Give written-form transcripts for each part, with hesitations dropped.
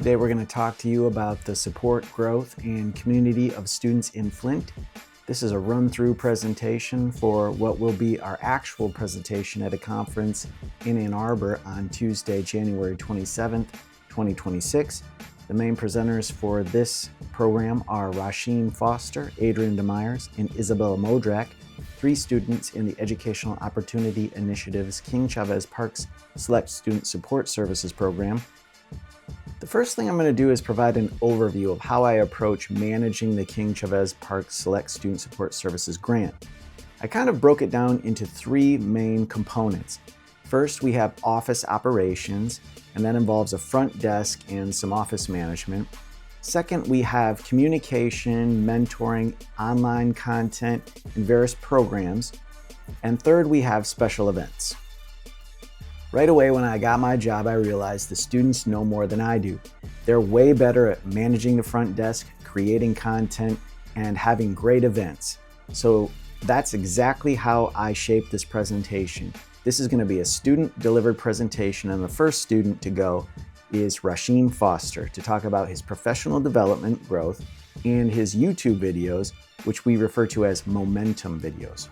Today we're going to talk to you about the support, growth, and community of students in Flint. This is a run-through presentation for what will be our actual presentation at a conference in Ann Arbor on Tuesday, January 27th, 2026. The main presenters for this program are RASHEEM Foster, ADRIAN DEMYERS, and ISABELLA MODRAK, three students in the Educational Opportunity Initiative's King Chavez Parks Select Student Support Services program. The first thing I'm going to do is provide an overview of how I approach managing the King Chavez Parks Select Student Support Services grant. I kind of broke it down into three main components. First, we have office operations, and that involves a front desk and some office management. Second, we have communication, mentoring, online content, and various programs. And third, we have special events. Right away when I got my job, I realized the students know more than I do. They're way better at managing the front desk, creating content, and having great events. So that's exactly how I shaped this presentation. This is going to be a student-delivered presentation, and the first student to go is RASHEEM Foster to talk about his professional development growth and his YouTube videos, which we refer to as momentum videos.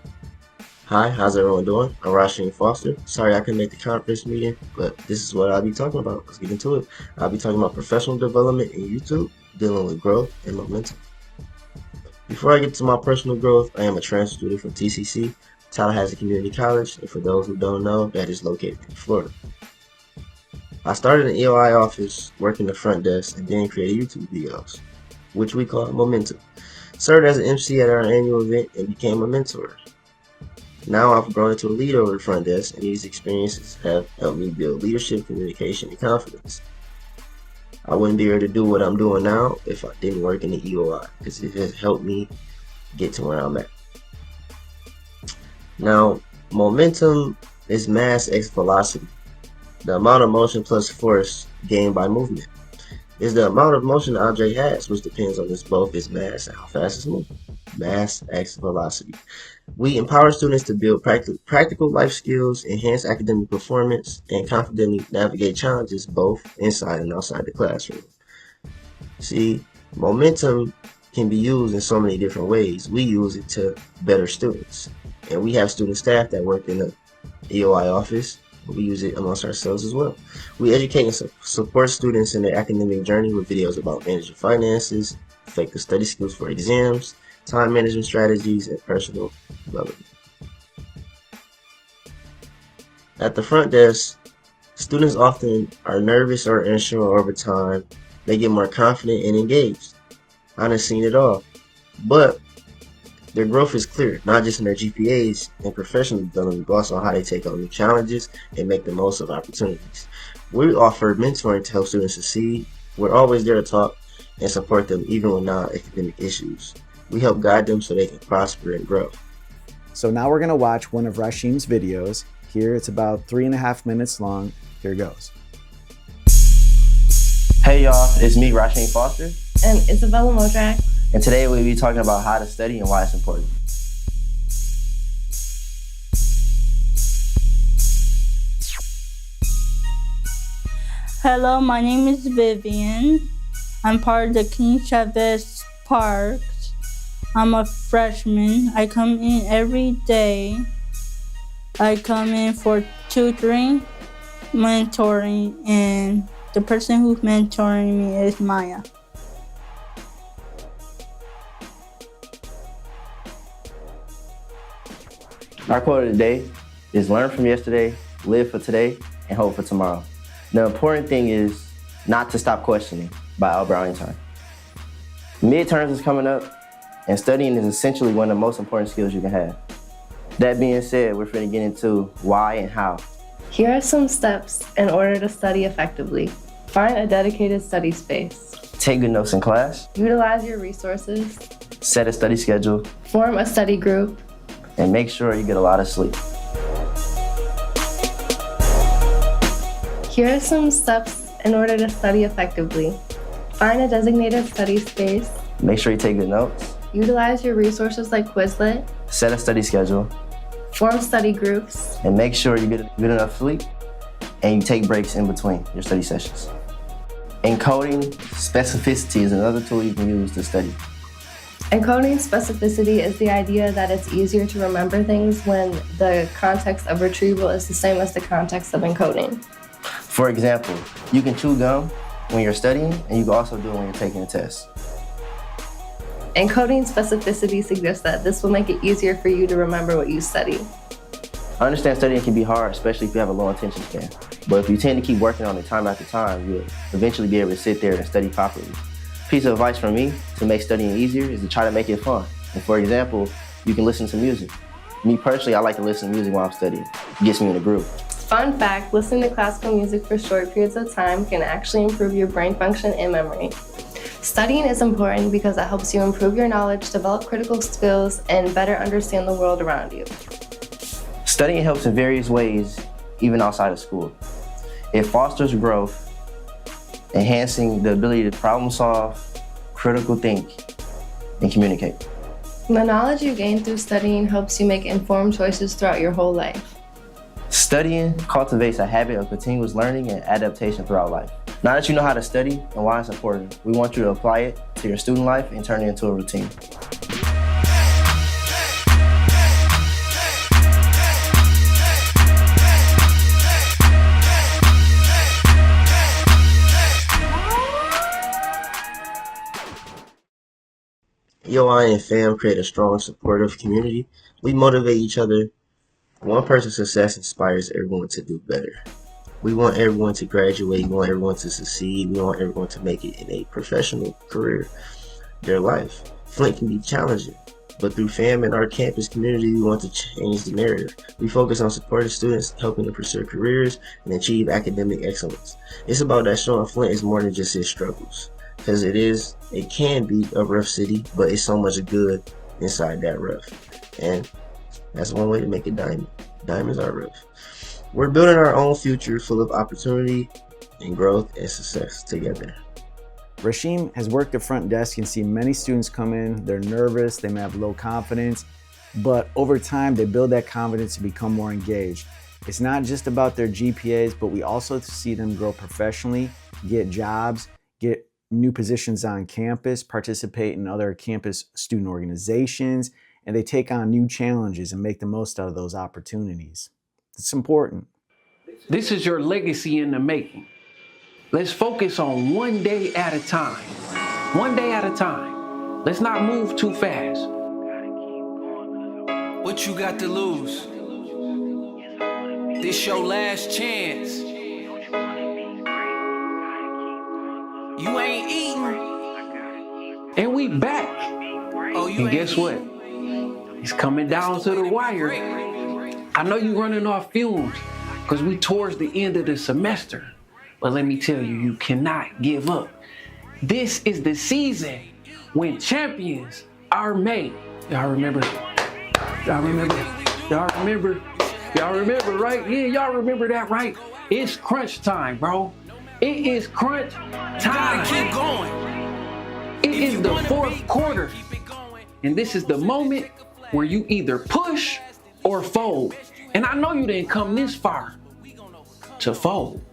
Hi, how's everyone doing? I'm RASHEEM Foster. Sorry I couldn't make the conference meeting, but this is what I'll be talking about. Let's get into it. I'll be talking about professional development in YouTube, dealing with growth and momentum. Before I get to my personal growth, I am a transfer student from TCC, Tallahassee Community College, and for those who don't know, that is located in Florida. I started in the EOI office, working the front desk, and then created YouTube videos, which we call Momentum. Served as an MC at our annual event and became a mentor. Now I've grown into a leader over the front desk, and these experiences have helped me build leadership, communication, and confidence. I wouldn't be able to do what I'm doing now if I didn't work in the EOI, because it has helped me get to where I'm at. Now, momentum is mass x velocity. The amount of motion plus force gained by movement is the amount of motion the object has, which depends on both its mass and how fast it's moving. Mass x velocity. We empower students to build practical life skills, enhance academic performance, and confidently navigate challenges both inside and outside the classroom. See, momentum can be used in so many different ways. We use it to better students. And we have student staff that work in the EOI office. We use it amongst ourselves as well. We educate and support students in their academic journey with videos about managing finances, effective study skills for exams, time management strategies, and personal development. At the front desk, students often are nervous or unsure over time. They get more confident and engaged. I've seen it all. But their growth is clear, not just in their GPAs and professional development, but also how they take on new challenges and make the most of opportunities. We offer mentoring to help students succeed. We're always there to talk and support them even with non-academic issues. We help guide them so they can prosper and grow. So now we're going to watch one of RASHEEM's videos. Here it's about 3.5 minutes long. Here goes. Hey y'all, it's me, RASHEEM Foster. And Isabella MODRAK. And today we'll be talking about how to study and why it's important. Hello, my name is Vivian. I'm part of the King Chavez Parks. I'm a freshman. I come in every day. I come in for tutoring, mentoring, and the person who's mentoring me is Maya. Our quote of the day is learn from yesterday, live for today, and hope for tomorrow. The important thing is not to stop questioning by Albert Einstein. Midterms is coming up, and studying is essentially one of the most important skills you can have. That being said, we're going to get into why and how. Here are some steps in order to study effectively. Find a dedicated study space. Take good notes in class. Utilize your resources. Set a study schedule. Form a study group. And make sure you get a lot of sleep. Here are some steps in order to study effectively. Find a designated study space. Make sure you take good notes. Utilize your resources like Quizlet. Set a study schedule. Form study groups. And make sure you get good enough sleep and you take breaks in between your study sessions. Encoding specificity is another tool you can use to study. Encoding specificity is the idea that it's easier to remember things when the context of retrieval is the same as the context of encoding. For example, you can chew gum when you're studying, and you can also do it when you're taking a test. Encoding specificity suggests that this will make it easier for you to remember what you study. I understand studying can be hard, especially if you have a low attention span. But if you tend to keep working on it time after time, you'll eventually be able to sit there and study properly. Piece of advice from me to make studying easier is to try to make it fun. And for example, you can listen to music. Me personally, I like to listen to music while I'm studying. It gets me in the groove. Fun fact, listening to classical music for short periods of time can actually improve your brain function and memory. Studying is important because it helps you improve your knowledge, develop critical skills, and better understand the world around you. Studying helps in various ways, even outside of school. It fosters growth, enhancing the ability to problem solve, critical think, and communicate. The knowledge you gain through studying helps you make informed choices throughout your whole life. Studying cultivates a habit of continuous learning and adaptation throughout life. Now that you know how to study and why it's important, we want you to apply it to your student life and turn it into a routine. UI and fam create a strong, supportive community. We motivate each other. One person's success inspires everyone to do better. We want everyone to graduate. We want everyone to succeed. We want everyone to make it in a professional career, their life. Flint can be challenging, but through fam and our campus community, we want to change the narrative. We focus on supporting students, helping them pursue careers, and achieve academic excellence. It's about that showing Flint is more than just his struggles. Because it can be a rough city, but it's so much good inside that rough. And that's one way to make a diamond. Diamonds are rough. We're building our own future full of opportunity and growth and success together. RASHEEM has worked the front desk and seen many students come in. They're nervous, they may have low confidence, but over time they build that confidence to become more engaged. It's not just about their GPAs, but we also see them grow professionally, get jobs, get new positions on campus, participate in other campus student organizations, and they take on new challenges and make the most out of those opportunities. It's important. This is your legacy in the making. Let's focus on one day at a time. One day at a time. Let's not move too fast. What you got to lose? This your last chance. You ain't eating. And we back. Oh, you and guess what? It's coming down to the wire. I know you running off fumes because we towards the end of the semester. But let me tell you, you cannot give up. This is the season when champions are made. Y'all remember? Y'all remember? Y'all remember? Y'all remember, right? Yeah, y'all remember that, right? It's crunch time, bro. It is crunch time. Keep going. It is the fourth quarter. And this is the moment where you either push or fold. And I know you didn't come this far to fold.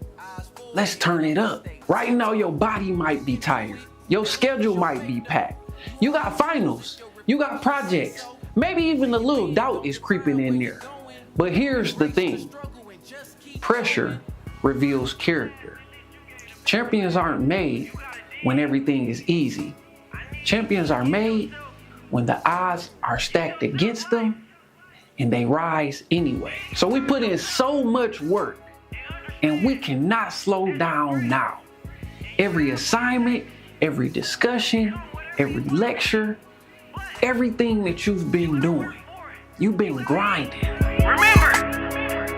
Let's turn it up. Right now, your body might be tired. Your schedule might be packed. You got finals. You got projects. Maybe even a little doubt is creeping in there. But here's the thing. Pressure reveals character. Champions aren't made when everything is easy. Champions are made when the odds are stacked against them and they rise anyway. So we put in so much work and we cannot slow down now. Every assignment, every discussion, every lecture, everything that you've been doing, you've been grinding. Remember,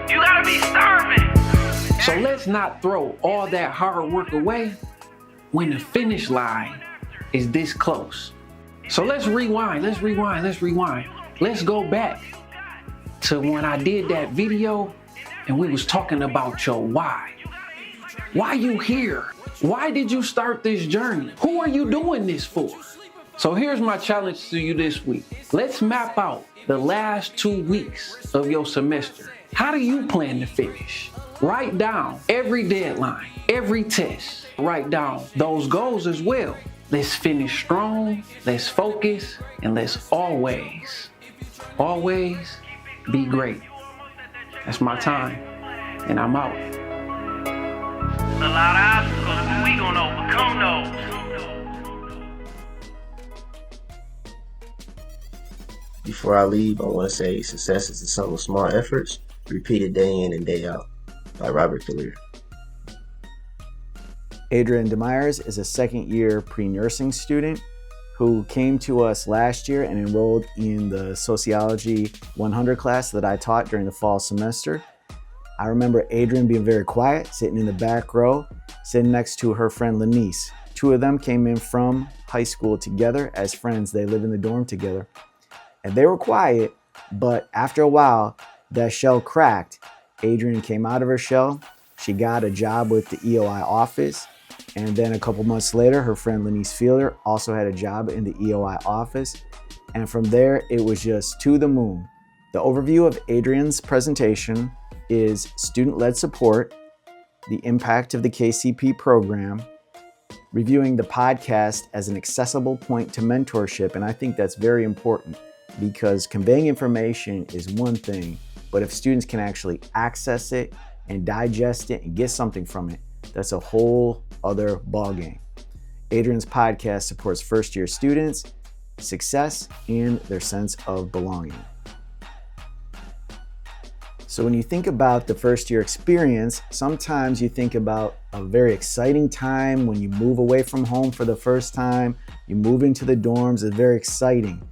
you gotta be starving. So let's not throw all that hard work away when the finish line is this close. So let's rewind. Let's go back to when I did that video and we was talking about your why. Why you here? Why did you start this journey? Who are you doing this for? So here's my challenge to you this week. Let's map out the last 2 weeks of your semester. How do you plan to finish? Write down every deadline, every test. Write down those goals as well. Let's finish strong, let's focus, and let's always be great. That's my time, and I'm out. There's a lot of obstacles, but we gonna overcome those. Before I leave, I want to say success is the sum of small efforts, repeated day in and day out, by Robert Collier. ADRIAN DEMYERS is a second-year pre-nursing student who came to us last year and enrolled in the Sociology 100 class that I taught during the fall semester. I remember Adrian being very quiet, sitting in the back row, sitting next to her friend Lenice. Two of them came in from high school together as friends. They live in the dorm together. And they were quiet, but after a while, that shell cracked. Adrian came out of her shell. She got a job with the EOI office. And then a couple months later, her friend Lenice Fielder also had a job in the EOI office. And from there, it was just to the moon. The overview of Adrian's presentation is student-led support, the impact of the KCP program, reviewing the podcast as an accessible point to mentorship. And I think that's very important because conveying information is one thing, but if students can actually access it and digest it and get something from it, that's a whole other ballgame. Adrian's podcast supports first-year students, success, and their sense of belonging. So when you think about the first-year experience, sometimes you think about a very exciting time when you move away from home for the first time, you move into the dorms, it's very exciting,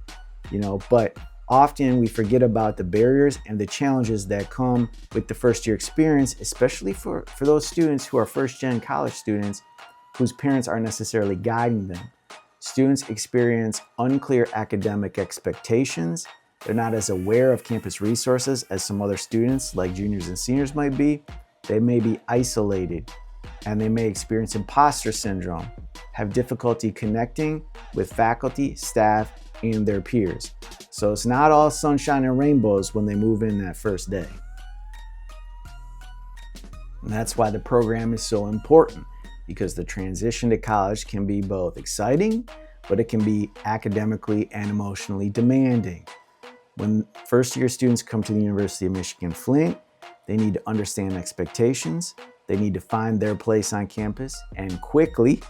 but often we forget about the barriers and the challenges that come with the first-year experience, especially for those students who are first-gen college students whose parents aren't necessarily guiding them. Students experience unclear academic expectations. They're not as aware of campus resources as some other students like juniors and seniors might be. They may be isolated, and they may experience imposter syndrome, have difficulty connecting with faculty, staff, and their peers. So it's not all sunshine and rainbows when they move in that first day. And that's why the program is so important, because the transition to college can be both exciting, but it can be academically and emotionally demanding. When first-year students come to the University of Michigan-Flint, they need to understand expectations, they need to find their place on campus, and quickly,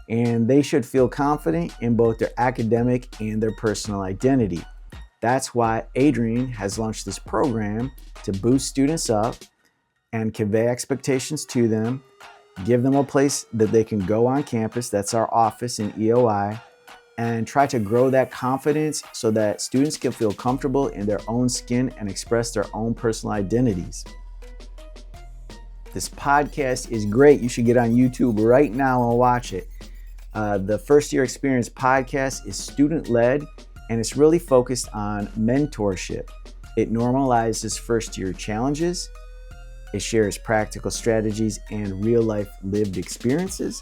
and they should feel confident in both their academic and their personal identity. That's why Adrian has launched this program to boost students up and convey expectations to them, give them a place that they can go on campus, that's our office in EOI, and try to grow that confidence so that students can feel comfortable in their own skin and express their own personal identities. This podcast is great. You should get on YouTube right now and watch it. The First Year Experience podcast is student-led, and it's really focused on mentorship. It normalizes first-year challenges. It shares practical strategies and real-life lived experiences.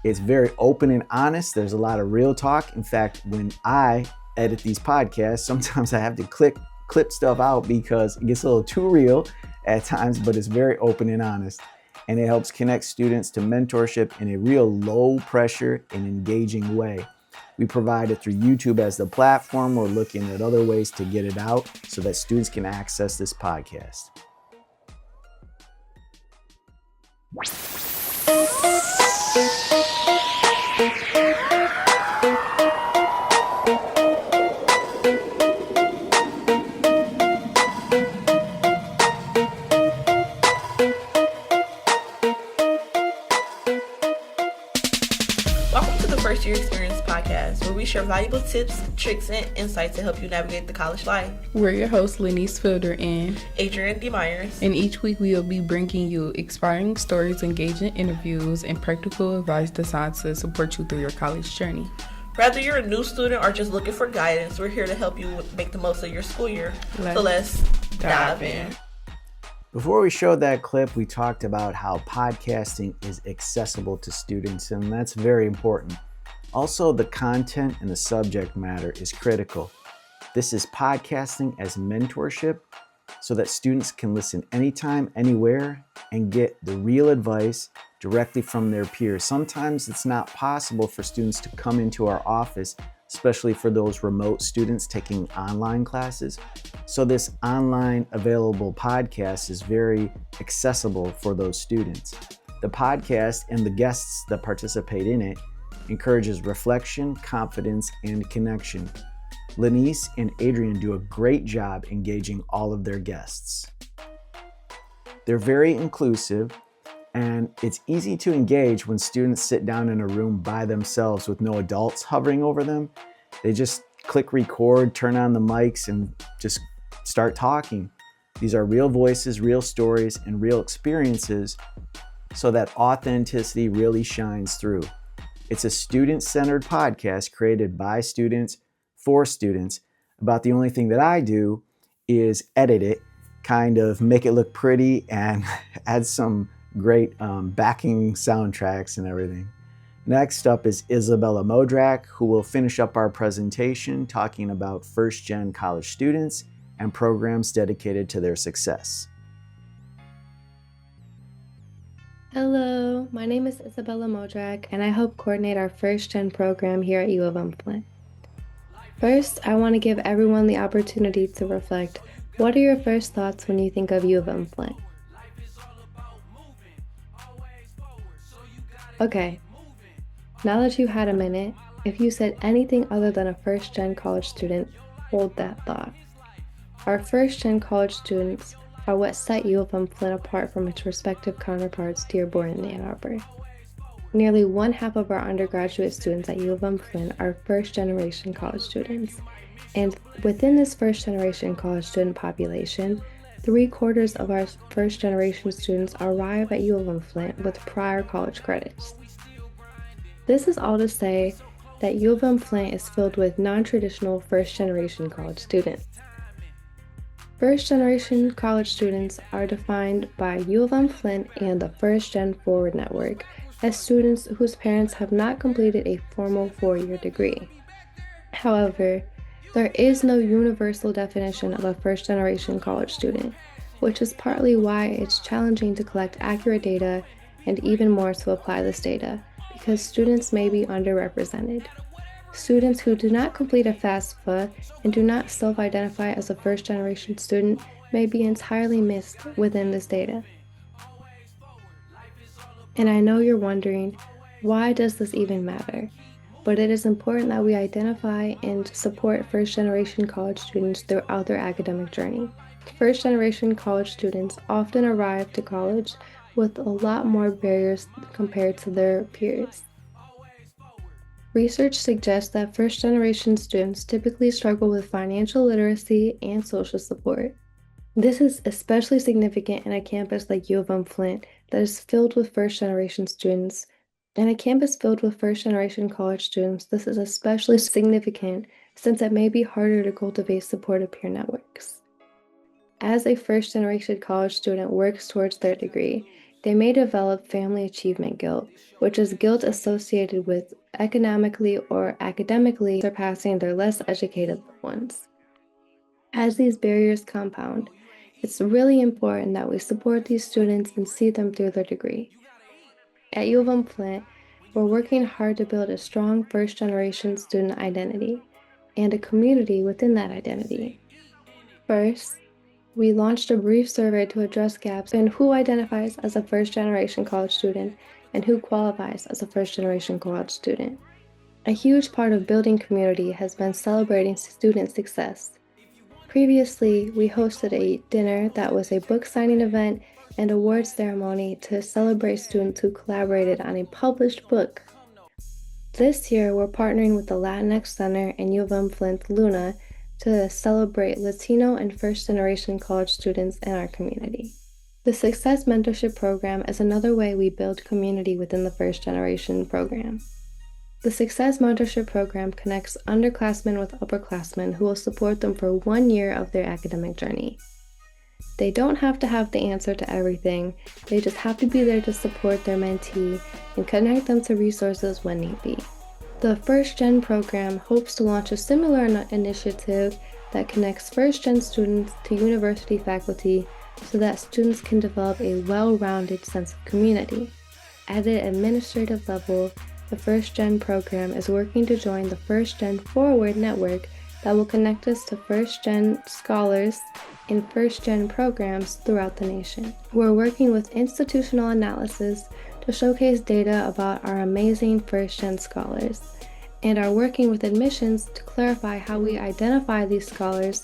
It's very open and honest. There's a lot of real talk. In fact, when I edit these podcasts, sometimes I have to clip stuff out because it gets a little too real at times, but it's very open and honest. And it helps connect students to mentorship in a real low pressure and engaging way. We provide it through YouTube as the platform. We're looking at other ways to get it out so that students can access this podcast. Welcome to the First Year Experience podcast, where we share valuable tips, tricks, and insights to help you navigate the college life. We're your hosts, Lenice Fielder and ADRIAN DEMYERS. And each week we will be bringing you inspiring stories, engaging interviews, and practical advice designed to support you through your college journey. Whether you're a new student or just looking for guidance, we're here to help you make the most of your school year. So let's dive in. Before we showed that clip, we talked about how podcasting is accessible to students, and that's very important. Also, the content and the subject matter is critical. This is podcasting as mentorship so that students can listen anytime, anywhere, and get the real advice directly from their peers. Sometimes it's not possible for students to come into our office, especially for those remote students taking online classes. So this online available podcast is very accessible for those students. The podcast and the guests that participate in it encourages reflection, confidence, and connection. Lenice and Adrian do a great job engaging all of their guests. They're very inclusive, and it's easy to engage when students sit down in a room by themselves with no adults hovering over them. They just click record, turn on the mics, and just start talking. These are real voices, real stories, and real experiences, so that authenticity really shines through. It's a student-centered podcast created by students for students. About the only thing that I do is edit it, kind of make it look pretty, and add some great backing soundtracks and everything. Next up is Isabella MODRAK, who will finish up our presentation talking about first-gen college students and programs dedicated to their success. Hello, my name is Isabella MODRAK, and I help coordinate our first-gen program here at UM-Flint. First, I want to give everyone the opportunity to reflect. What are your first thoughts when you think of UM-Flint? Okay, now that you've had a minute, if you said anything other than a first-gen college student, hold that thought. Our first-gen college students are what set UM-Flint apart from its respective counterparts Dearborn and Ann Arbor. Nearly one half of our undergraduate students at UM-Flint are first-generation college students, and within this first-generation college student population, 3/4 of our first-generation students arrive at UM-Flint with prior college credits. This is all to say that UM-Flint is filled with non-traditional first-generation college students. First-generation college students are defined by UM-Flint and the First Gen Forward Network as students whose parents have not completed a formal 4-year degree. However, there is no universal definition of a first-generation college student, which is partly why it's challenging to collect accurate data and even more to apply this data, because students may be underrepresented. Students who do not complete a FAFSA and do not self-identify as a first-generation student may be entirely missed within this data. And I know you're wondering, why does this even matter? But it is important that we identify and support first-generation college students throughout their academic journey. First-generation college students often arrive to college with a lot more barriers compared to their peers. Research suggests that first-generation students typically struggle with financial literacy and social support. This is especially significant in a campus like UM-Flint that is filled with first-generation students. In a campus filled with first-generation college students, this is especially significant since it may be harder to cultivate supportive peer networks. As a first-generation college student works towards their degree, they may develop family achievement guilt, which is guilt associated with economically or academically surpassing their less educated ones. As these barriers compound, it's really important that we support these students and see them through their degree. At UM-Flint, we're working hard to build a strong first-generation student identity and a community within that identity. First, we launched a brief survey to address gaps in who identifies as a first-generation college student and who qualifies as a first-generation college student. A huge part of building community has been celebrating student success. Previously, we hosted a dinner that was a book signing event and awards ceremony to celebrate students who collaborated on a published book. This year, we're partnering with the Latinx Center and UM-Flint Luna to celebrate Latino and first-generation college students in our community. The Success Mentorship Program is another way we build community within the first-generation program. The Success Mentorship Program connects underclassmen with upperclassmen who will support them for 1 year of their academic journey. They don't have to have the answer to everything, they just have to be there to support their mentee and connect them to resources when need be. The First Gen program hopes to launch a similar initiative that connects First Gen students to university faculty so that students can develop a well-rounded sense of community. At an administrative level, the First Gen program is working to join the First Gen Forward network that will connect us to First Gen scholars in First Gen programs throughout the nation. We're working with institutional analysis to showcase data about our amazing First Gen scholars, and are working with admissions to clarify how we identify these scholars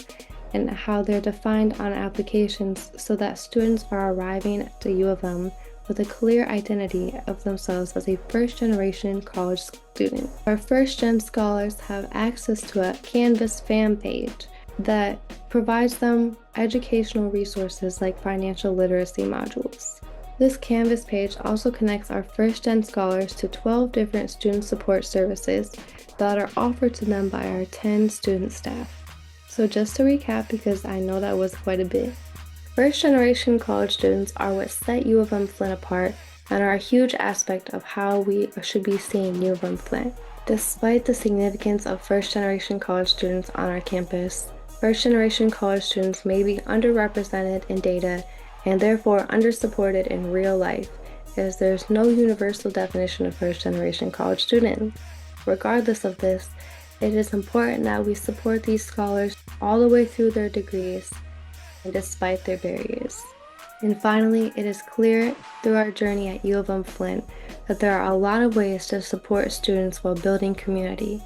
and how they're defined on applications so that students are arriving at the U of M with a clear identity of themselves as a first-generation college student. Our first-gen scholars have access to a Canvas fan page that provides them educational resources like financial literacy modules. This Canvas page also connects our first-gen scholars to 12 different student support services that are offered to them by our 10 student staff. So just to recap, because I know that was quite a bit, first-generation college students are what set U of M-Flint apart and are a huge aspect of how we should be seeing U of M-Flint. Despite the significance of first-generation college students on our campus, first-generation college students may be underrepresented in data and therefore undersupported in real life, as there's no universal definition of first-generation college students. Regardless of this, it is important that we support these scholars all the way through their degrees, despite their barriers. And finally, it is clear through our journey at U of M-Flint that there are a lot of ways to support students while building community.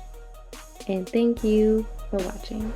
And thank you for watching.